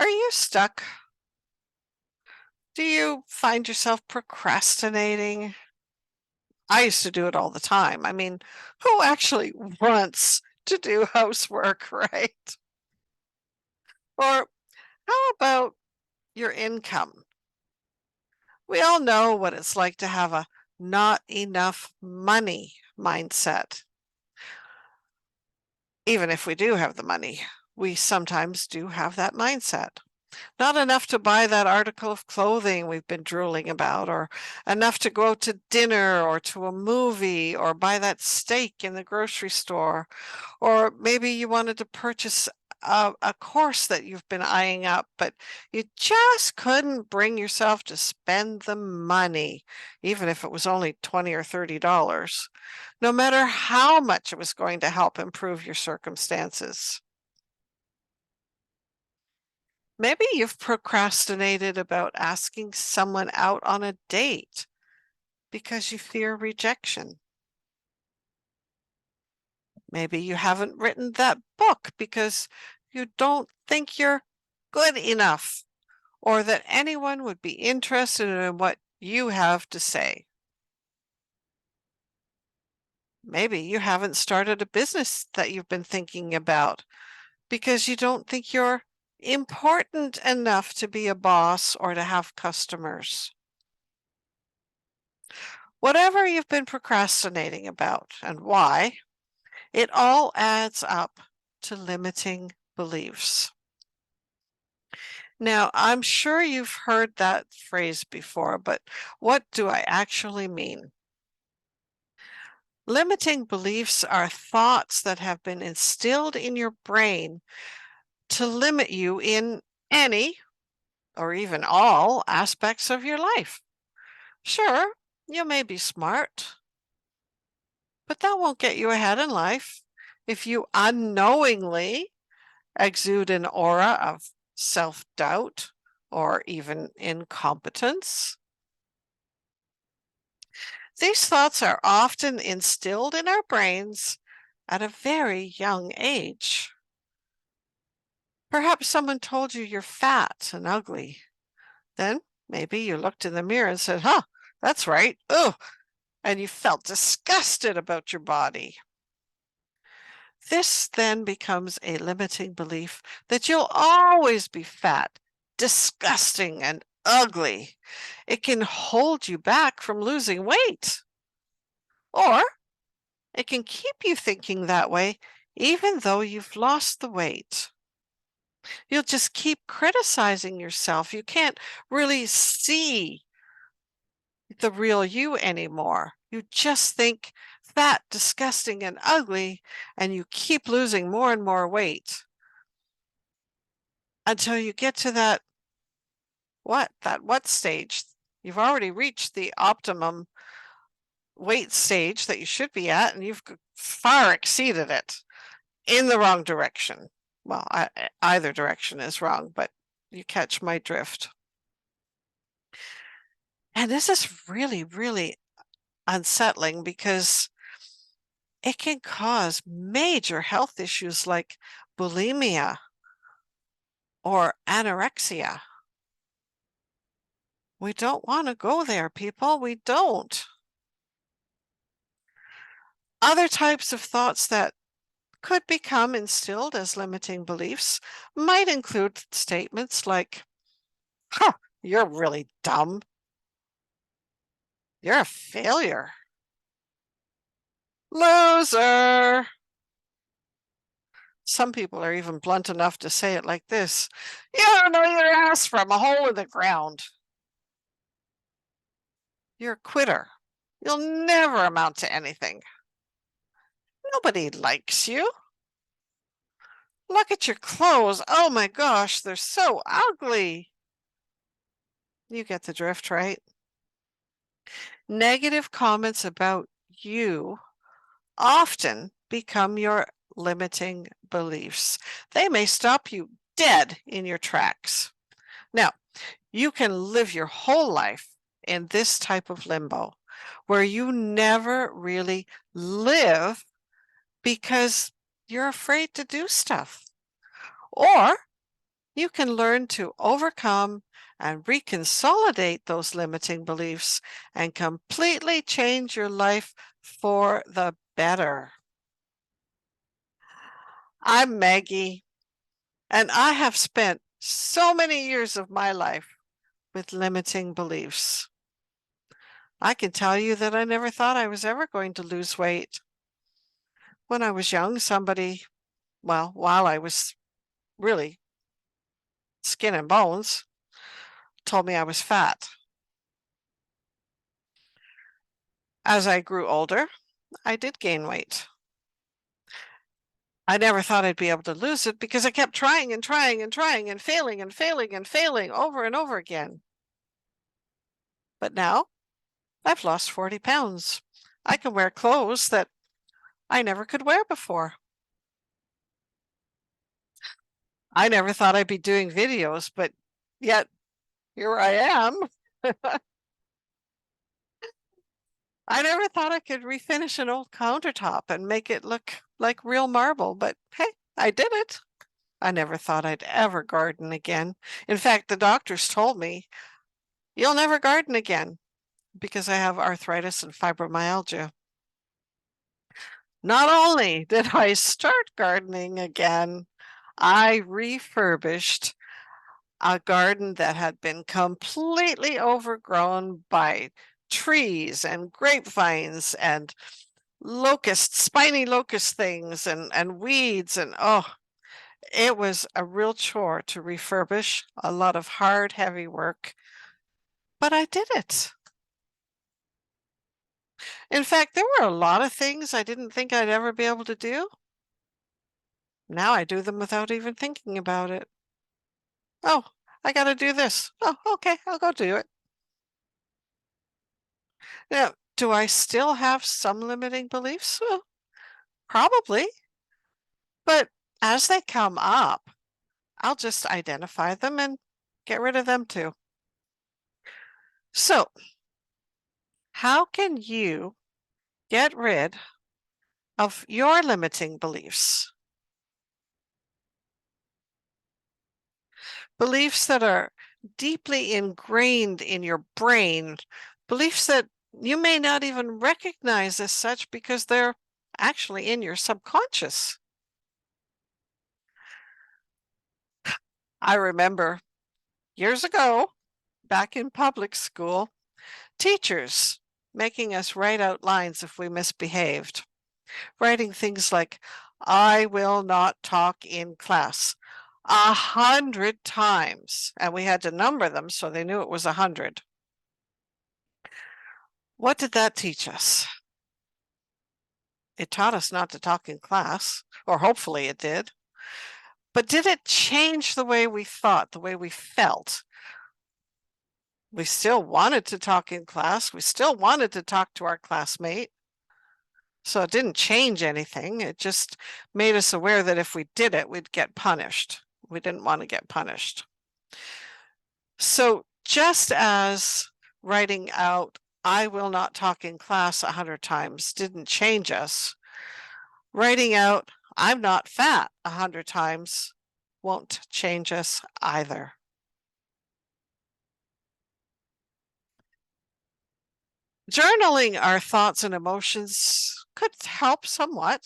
Are you stuck? Do you find yourself procrastinating? I used to do it all the time. I mean, who actually wants to do housework, right? Or how about your income? We all know what it's like to have a not enough money mindset. Even if we do have the money, we sometimes do have that mindset. Not enough to buy that article of clothing we've been drooling about, or enough to go out to dinner or to a movie or buy that steak in the grocery store. Or maybe you wanted to purchase a course that you've been eyeing up, but you just couldn't bring yourself to spend the money, even if it was only $20 or $30, no matter how much it was going to help improve your circumstances. Maybe you've procrastinated about asking someone out on a date because you fear rejection. Maybe you haven't written that book because you don't think you're good enough or that anyone would be interested in what you have to say. Maybe you haven't started a business that you've been thinking about because you don't think you're important enough to be a boss or to have customers. Whatever you've been procrastinating about and why, it all adds up to limiting beliefs. Now, I'm sure you've heard that phrase before, but what do I actually mean? Limiting beliefs are thoughts that have been instilled in your brain to limit you in any or even all aspects of your life. Sure, you may be smart, but that won't get you ahead in life if you unknowingly exude an aura of self-doubt or even incompetence. These thoughts are often instilled in our brains at a very young age. Perhaps someone told you you're fat and ugly. Then maybe you looked in the mirror and said, huh, that's right. Oh, and you felt disgusted about your body. This then becomes a limiting belief that you'll always be fat, disgusting, and ugly. It can hold you back from losing weight, or it can keep you thinking that way even though you've lost the weight. You'll just keep criticizing yourself. You can't really see the real you anymore. You just think fat, disgusting, and ugly, and you keep losing more and more weight until you get to that what stage? You've already reached the optimum weight stage that you should be at, and you've far exceeded it in the wrong direction. Well, either direction is wrong, but you catch my drift. And this is really, really unsettling because it can cause major health issues like bulimia or anorexia. We don't want to go there, people. We don't. Other types of thoughts that could become instilled as limiting beliefs might include statements like, huh, you're really dumb. You're a failure. Loser. Some people are even blunt enough to say it like this. You don't know your ass from a hole in the ground. You're a quitter. You'll never amount to anything. Nobody likes you. Look at your clothes. Oh my gosh, they're so ugly. You get the drift, right? Negative comments about you often become your limiting beliefs. They may stop you dead in your tracks. Now, you can live your whole life in this type of limbo where you never really live because you're afraid to do stuff. Or You can learn to overcome and reconsolidate those limiting beliefs and completely change your life for the better. I'm Maggie, and I have spent so many years of my life with limiting beliefs. I can tell you that I never thought I was ever going to lose weight. When I was young, while I was really skin and bones, told me I was fat. As I grew older, I did gain weight. I never thought I'd be able to lose it because I kept trying and trying and trying and failing and failing and failing over and over again. But now I've lost 40 pounds. I can wear clothes that I never could wear before. I never thought I'd be doing videos, but yet here I am. I never thought I could refinish an old countertop and make it look like real marble, but hey, I did it. I never thought I'd ever garden again. In fact, the doctors told me, you'll never garden again because I have arthritis and fibromyalgia. Not only did I start gardening again, I refurbished a garden that had been completely overgrown by trees and grapevines and spiny locust things and weeds. And oh, it was a real chore to refurbish, a lot of hard, heavy work, but I did it. In fact, there were a lot of things I didn't think I'd ever be able to do. Now I do them without even thinking about it. Oh, I got to do this. Oh, okay, I'll go do it. Now, do I still have some limiting beliefs? Well, probably, but as they come up, I'll just identify them and get rid of them too. So, how can you get rid of your limiting beliefs? Beliefs that are deeply ingrained in your brain, beliefs that you may not even recognize as such because they're actually in your subconscious. I remember years ago, back in public school, teachers making us write out lines if we misbehaved, writing things like, I will not talk in class 100 times. And we had to number them so they knew it was 100. What did that teach us? It taught us not to talk in class, or hopefully it did. But did it change the way we thought, the way we felt? We still wanted to talk in class. We still wanted to talk to our classmate. So it didn't change anything. It just made us aware that if we did it, we'd get punished. We didn't want to get punished. So just as writing out, I will not talk in class 100 times didn't change us, writing out, I'm not fat 100 times won't change us either. Journaling our thoughts and emotions could help somewhat.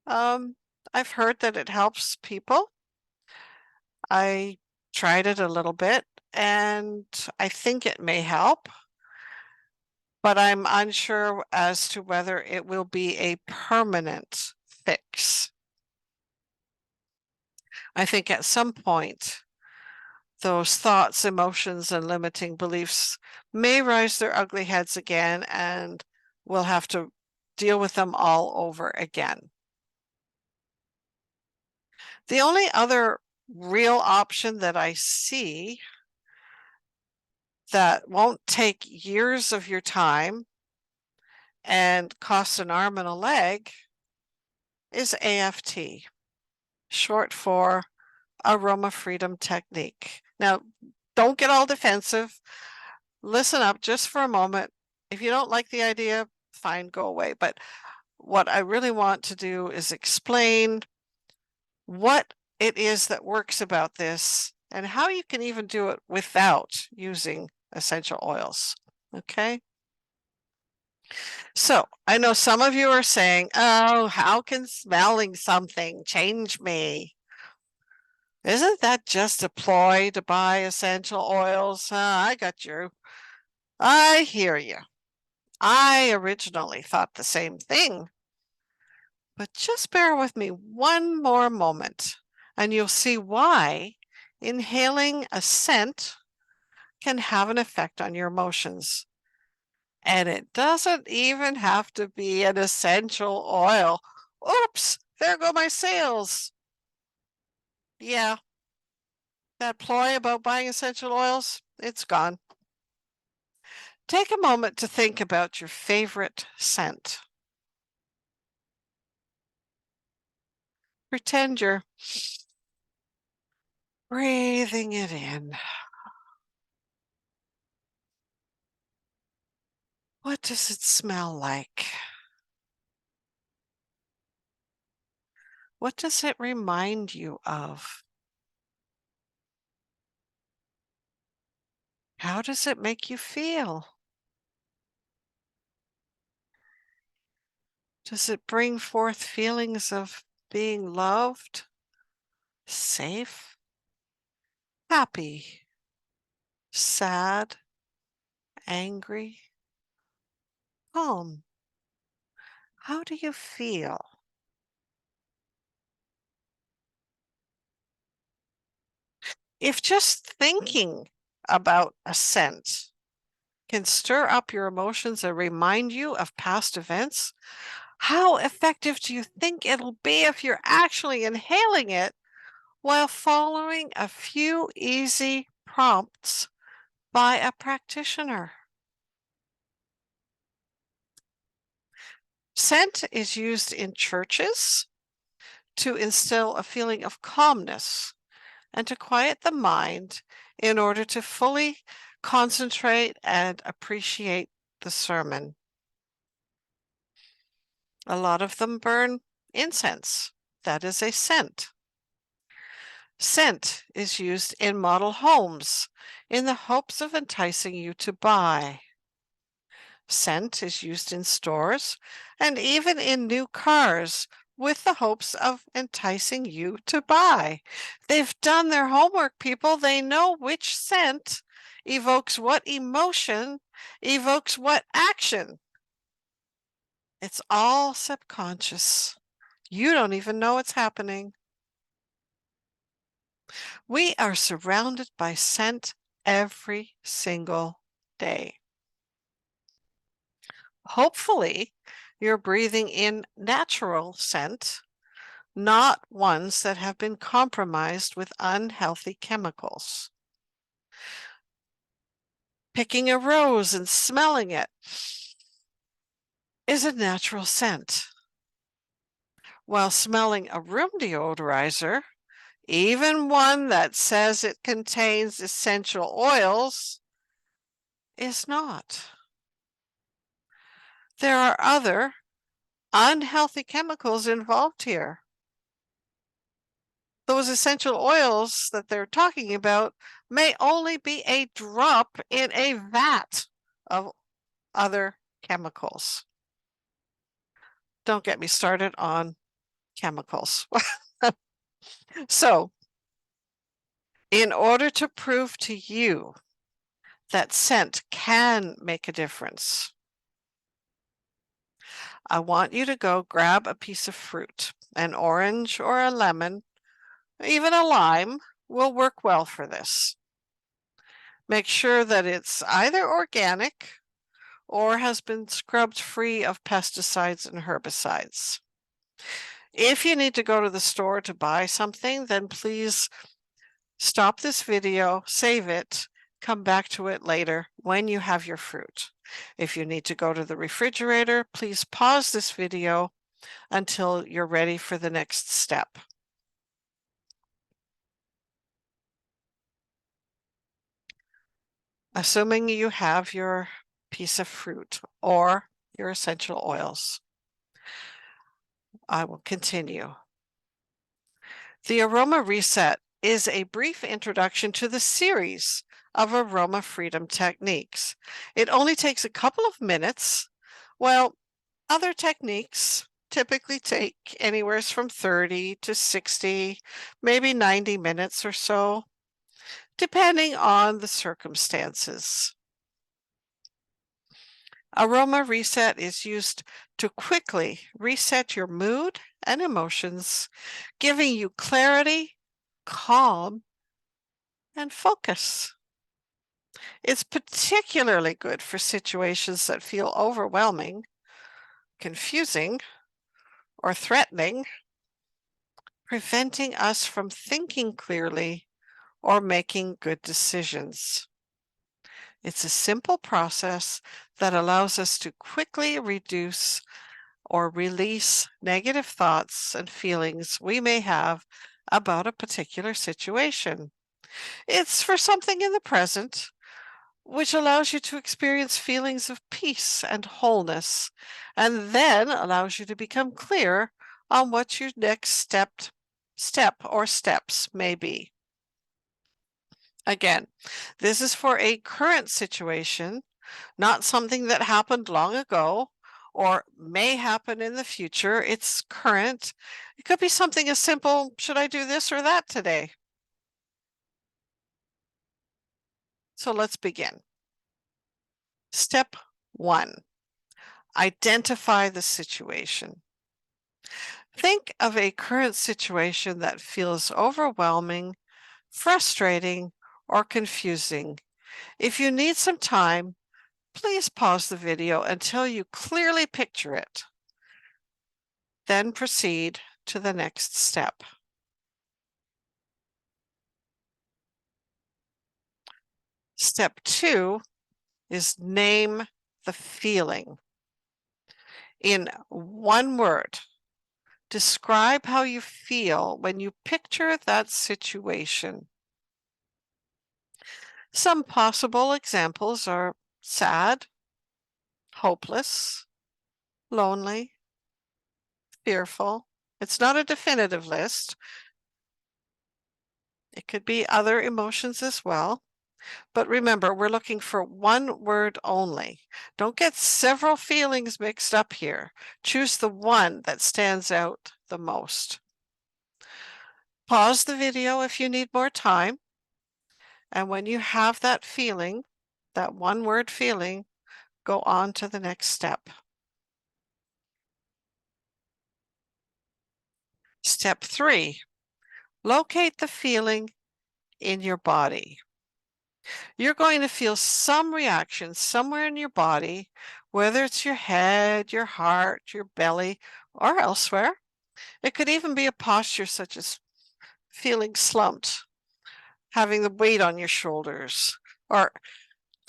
I've heard that it helps people. I tried it a little bit and I think it may help, but I'm unsure as to whether it will be a permanent fix. I think at some point, those thoughts, emotions, and limiting beliefs may rise their ugly heads again, and we'll have to deal with them all over again. The only other real option that I see that won't take years of your time and cost an arm and a leg is AFT, short for Aroma Freedom Technique. Now, don't get all defensive. Listen up just for a moment. If you don't like the idea, fine, go away. But what I really want to do is explain what it is that works about this and how you can even do it without using essential oils. Okay? So I know some of you are saying, oh, how can smelling something change me? Isn't that just a ploy to buy essential oils? I got you. I hear you. I originally thought the same thing. But just bear with me one more moment, and you'll see why inhaling a scent can have an effect on your emotions. And it doesn't even have to be an essential oil. Oops, there go my sales. Yeah, that ploy about buying essential oils, it's gone. Take a moment to think about your favorite scent. Pretend you're breathing it in. What does it smell like? What does it remind you of? How does it make you feel? Does it bring forth feelings of being loved, safe, happy, sad, angry, calm? How do you feel? If just thinking about a scent can stir up your emotions and remind you of past events, how effective do you think it'll be if you're actually inhaling it while following a few easy prompts by a practitioner? Scent is used in churches to instill a feeling of calmness and to quiet the mind in order to fully concentrate and appreciate the sermon. A lot of them burn incense. That is a scent. Scent is used in model homes in the hopes of enticing you to buy. Scent is used in stores and even in new cars with the hopes of enticing you to buy. They've done their homework, people. They know which scent evokes what emotion, evokes what action. It's all subconscious. You don't even know it's happening. We are surrounded by scent every single day. Hopefully, you're breathing in natural scent, not ones that have been compromised with unhealthy chemicals. Picking a rose and smelling it is a natural scent, while smelling a room deodorizer, even one that says it contains essential oils, is not. There are other unhealthy chemicals involved here. Those essential oils that they're talking about may only be a drop in a vat of other chemicals. Don't get me started on chemicals. So, in order to prove to you that scent can make a difference, I want you to go grab a piece of fruit. An orange or a lemon, even a lime, will work well for this. Make sure that it's either organic or has been scrubbed free of pesticides and herbicides. If you need to go to the store to buy something, then please stop this video, save it, come back to it later when you have your fruit. If you need to go to the refrigerator, please pause this video until you're ready for the next step. Assuming you have your piece of fruit or your essential oils, I will continue. The aroma reset is a brief introduction to the series of aroma freedom techniques. It only takes a couple of minutes, while other techniques typically take anywhere from 30 to 60, maybe 90 minutes or so, depending on the circumstances. Aroma reset is used to quickly reset your mood and emotions, giving you clarity, calm, and focus. It's particularly good for situations that feel overwhelming, confusing, or threatening, preventing us from thinking clearly or making good decisions. It's a simple process that allows us to quickly reduce or release negative thoughts and feelings we may have about a particular situation. It's for something in the present, which allows you to experience feelings of peace and wholeness, and then allows you to become clear on what your next step or steps may be. Again, this is for a current situation, not something that happened long ago or may happen in the future. It's current. It could be something as simple, should I do this or that today? So let's begin. Step 1. Identify the situation. Think of a current situation that feels overwhelming, frustrating, or confusing. If you need some time, please pause the video until you clearly picture it. Then proceed to the next step. Step 2 is name the feeling. In one word, describe how you feel when you picture that situation. Some possible examples are sad, hopeless, lonely, fearful. It's not a definitive list. It could be other emotions as well. But remember, we're looking for one word only. Don't get several feelings mixed up here. Choose the one that stands out the most. Pause the video if you need more time. And when you have that feeling, that one word feeling, go on to the next step. Step 3, locate the feeling in your body. You're going to feel some reaction somewhere in your body, whether it's your head, your heart, your belly, or elsewhere. It could even be a posture such as feeling slumped, having the weight on your shoulders, or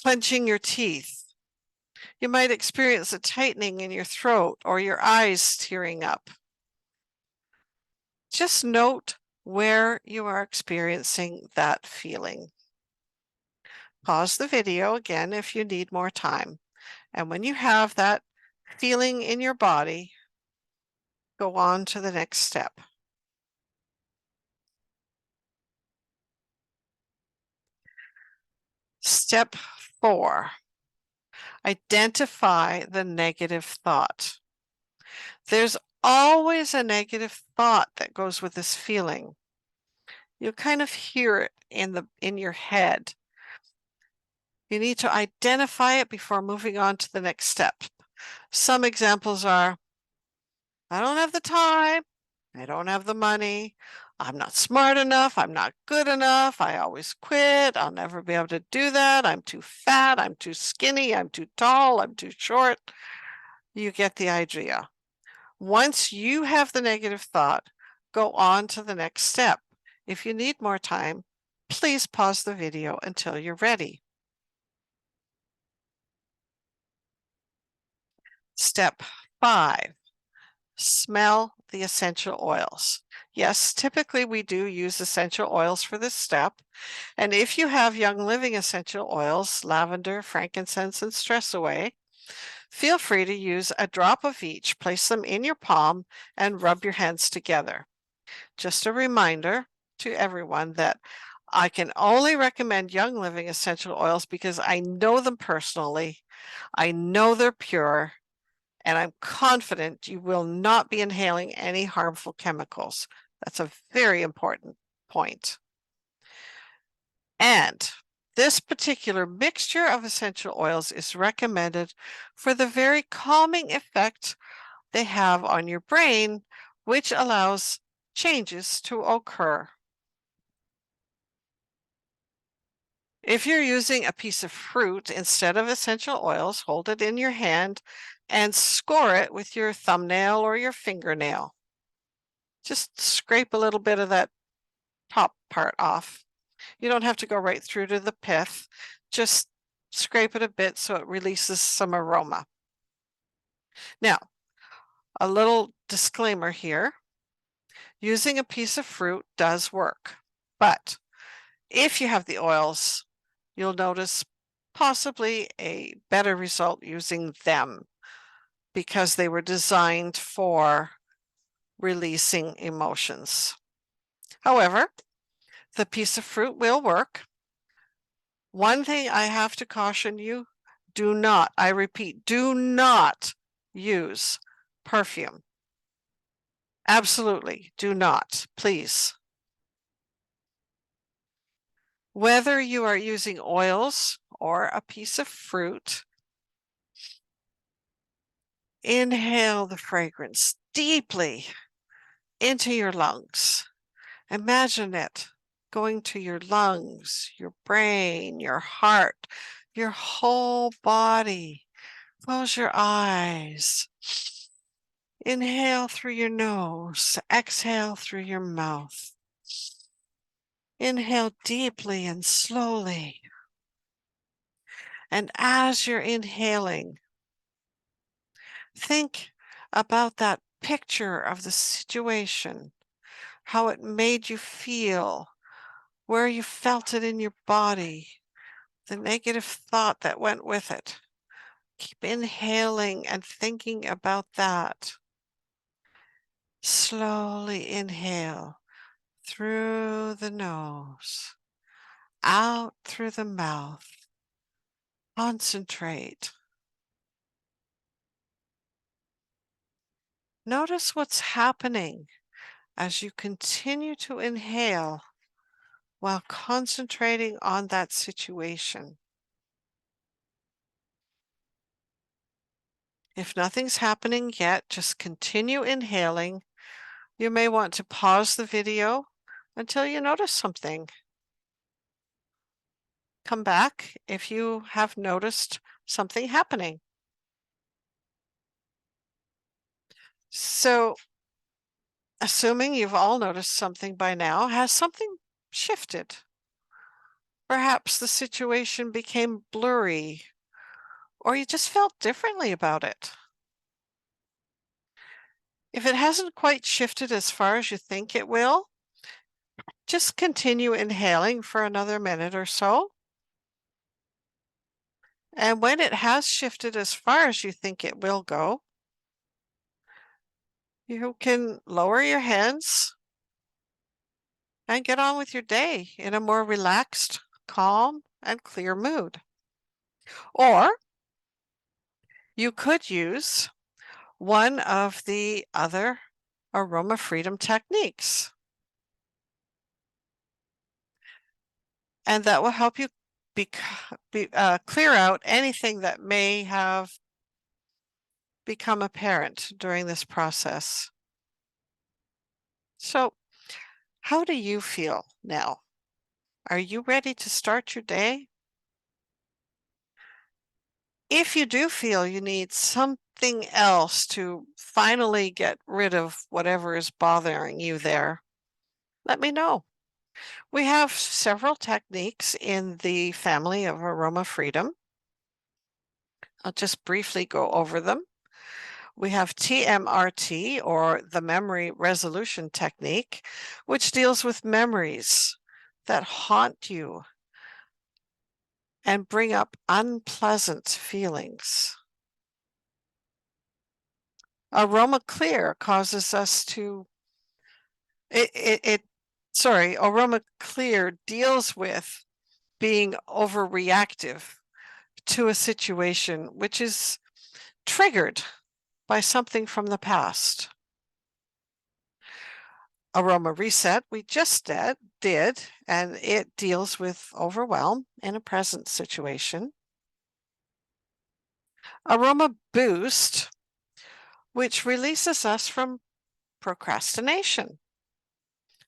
clenching your teeth. You might experience a tightening in your throat or your eyes tearing up. Just note where you are experiencing that feeling. Pause the video again if you need more time. And when you have that feeling in your body, go on to the next step. Step 4, identify the negative thought. There's always a negative thought that goes with this feeling. You kind of hear it in your head. You need to identify it before moving on to the next step. Some examples are, I don't have the time, I don't have the money, I'm not smart enough, I'm not good enough, I always quit, I'll never be able to do that, I'm too fat, I'm too skinny, I'm too tall, I'm too short. You get the idea. Once you have the negative thought, go on to the next step. If you need more time, please pause the video until you're ready. Step 5, smell the essential oils. Yes, typically we do use essential oils for this step. And if you have Young Living essential oils, lavender, frankincense, and stress away, feel free to use a drop of each. Place them in your palm and rub your hands together. Just a reminder to everyone that I can only recommend Young Living essential oils because I know them personally. I know they're pure, and I'm confident you will not be inhaling any harmful chemicals. That's a very important point. And this particular mixture of essential oils is recommended for the very calming effect they have on your brain, which allows changes to occur. If you're using a piece of fruit instead of essential oils, hold it in your hand and score it with your thumbnail or your fingernail. Just scrape a little bit of that top part off. You don't have to go right through to the pith. Just scrape it a bit so it releases some aroma. Now, a little disclaimer here. Using a piece of fruit does work, but if you have the oils, you'll notice possibly a better result using them because they were designed for releasing emotions. However, the piece of fruit will work. One thing I have to caution you, do not, I repeat, do not use perfume. Absolutely, do not, please. Whether you are using oils or a piece of fruit, inhale the fragrance deeply into your lungs. Imagine it going to your lungs, your brain, your heart, your whole body. Close your eyes. Inhale through your nose, exhale through your mouth. Inhale deeply and slowly. And as you're inhaling, think about that picture of the situation, how it made you feel, where you felt it in your body, the negative thought that went with it. Keep inhaling and thinking about that. Slowly inhale through the nose, out through the mouth. Concentrate. Notice what's happening as you continue to inhale while concentrating on that situation. If nothing's happening yet, just continue inhaling. You may want to pause the video until you notice something. Come back if you have noticed something happening. So, assuming you've all noticed something by now, has something shifted? Perhaps the situation became blurry, or you just felt differently about it. If it hasn't quite shifted as far as you think it will, just continue inhaling for another minute or so. And when it has shifted as far as you think it will go, you can lower your hands and get on with your day in a more relaxed, calm, and clear mood. Or you could use one of the other aroma freedom techniques, and that will help you clear out anything that may have become apparent during this process. So, how do you feel now? Are you ready to start your day? If you do feel you need something else to finally get rid of whatever is bothering you there, let me know. We have several techniques in the family of aroma freedom. I'll just briefly go over them. We have TMRT, or the memory resolution technique, which deals with memories that haunt you and bring up unpleasant feelings. Aroma clear causes us to Aroma clear deals with being overreactive to a situation which is triggered by something from the past. Aroma reset, we just did, and it deals with overwhelm in a present situation. Aroma boost, which releases us from procrastination.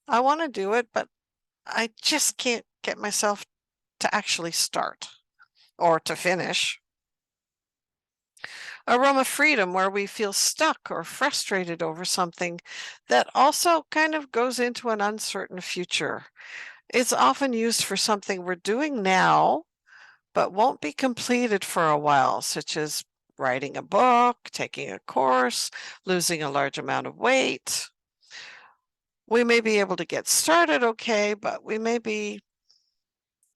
I want to do it, but I just can't get myself to actually start or to finish. Aroma freedom, where we feel stuck or frustrated over something that also kind of goes into an uncertain future. It's often used for something we're doing now, but won't be completed for a while, such as writing a book, taking a course, losing a large amount of weight. We may be able to get started okay, but we may be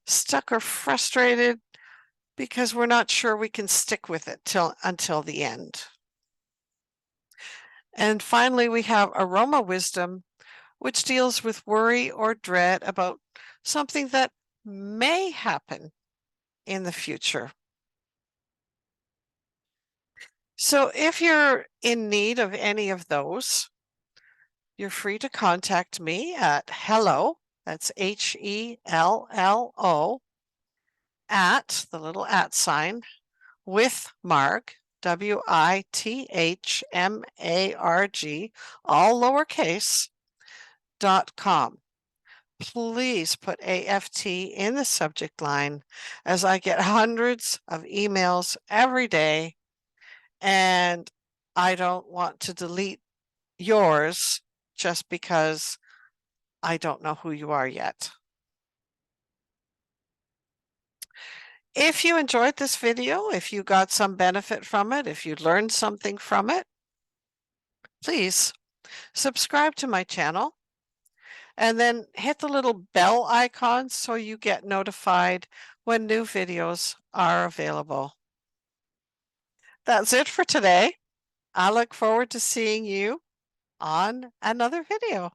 stuck or frustrated because we're not sure we can stick with it until the end. And finally, we have aroma wisdom, which deals with worry or dread about something that may happen in the future. So if you're in need of any of those, you're free to contact me at hello, that's HELLO, at the little @ sign, with Marg, WITHMARG, all lowercase, .com. Please put AFT in the subject line, as I get hundreds of emails every day, and I don't want to delete yours just because I don't know who you are yet. If you enjoyed this video, if you got some benefit from it, if you learned something from it, please subscribe to my channel and then hit the little bell icon so you get notified when new videos are available. That's it for today. I look forward to seeing you on another video.